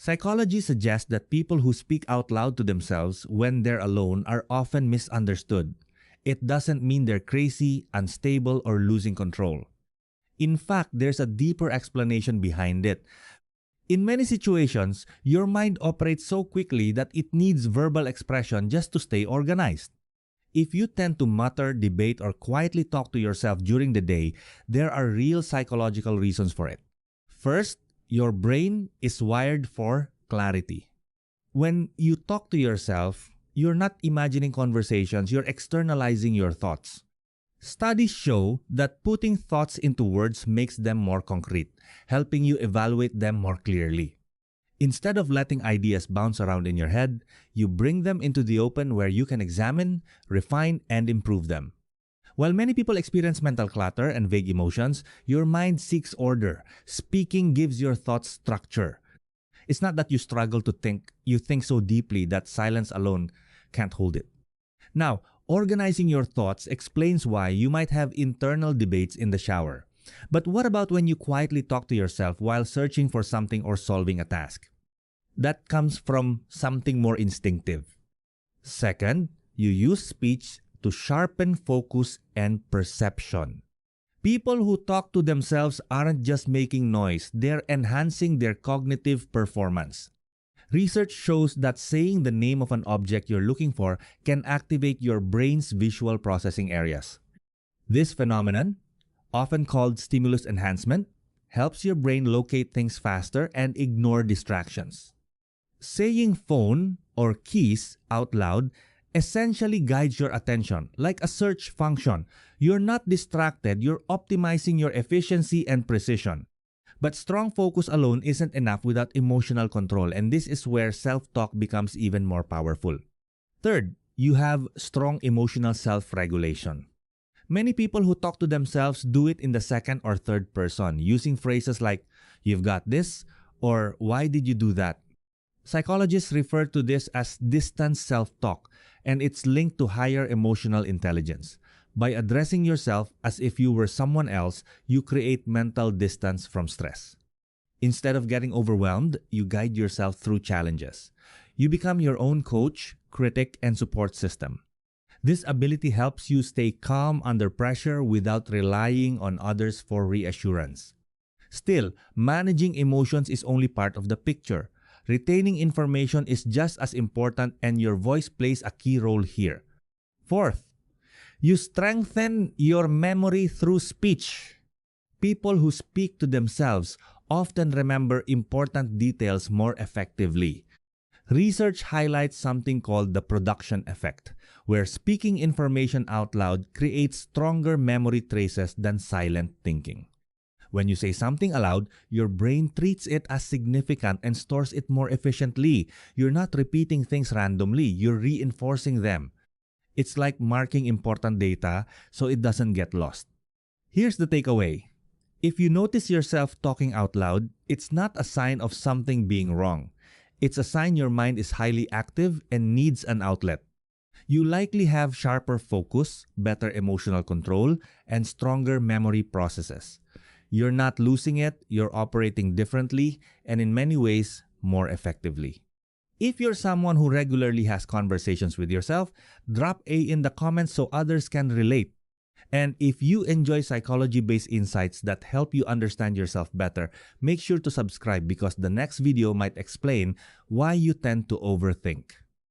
Psychology suggests that people who speak out loud to themselves when they're alone are often misunderstood. It doesn't mean they're crazy, unstable, or losing control. In fact, there's a deeper explanation behind it. In many situations, your mind operates so quickly that it needs verbal expression just to stay organized. If you tend to mutter, debate, or quietly talk to yourself during the day, there are real psychological reasons for it. First, your brain is wired for clarity. When you talk to yourself, you're not imagining conversations, you're externalizing your thoughts. Studies show that putting thoughts into words makes them more concrete, helping you evaluate them more clearly. Instead of letting ideas bounce around in your head, you bring them into the open where you can examine, refine, and improve them. While many people experience mental clutter and vague emotions, your mind seeks order. Speaking gives your thoughts structure. It's not that you struggle to think, you think so deeply that silence alone can't hold it. Now, organizing your thoughts explains why you might have internal debates in the shower. But what about when you quietly talk to yourself while searching for something or solving a task? That comes from something more instinctive. Second, you use speech to sharpen focus and perception. People who talk to themselves aren't just making noise, they're enhancing their cognitive performance. Research shows that saying the name of an object you're looking for can activate your brain's visual processing areas. This phenomenon, often called stimulus enhancement, helps your brain locate things faster and ignore distractions. Saying phone or keys out loud essentially guides your attention, like a search function. You're not distracted, you're optimizing your efficiency and precision. But strong focus alone isn't enough without emotional control, and this is where self-talk becomes even more powerful. Third, you have strong emotional self-regulation. Many people who talk to themselves do it in the second or third person, using phrases like, "You've got this," or "Why did you do that?" Psychologists refer to this as distant self-talk, and it's linked to higher emotional intelligence. By addressing yourself as if you were someone else, you create mental distance from stress. Instead of getting overwhelmed, you guide yourself through challenges. You become your own coach, critic, and support system. This ability helps you stay calm under pressure without relying on others for reassurance. Still, managing emotions is only part of the picture. Retaining information is just as important, and your voice plays a key role here. Fourth, you strengthen your memory through speech. People who speak to themselves often remember important details more effectively. Research highlights something called the production effect, where speaking information out loud creates stronger memory traces than silent thinking. When you say something aloud, your brain treats it as significant and stores it more efficiently. You're not repeating things randomly, you're reinforcing them. It's like marking important data so it doesn't get lost. Here's the takeaway. If you notice yourself talking out loud, it's not a sign of something being wrong. It's a sign your mind is highly active and needs an outlet. You likely have sharper focus, better emotional control, and stronger memory processes. You're not losing it, you're operating differently, and in many ways, more effectively. If you're someone who regularly has conversations with yourself, drop A in the comments so others can relate. And if you enjoy psychology-based insights that help you understand yourself better, make sure to subscribe because the next video might explain why you tend to overthink.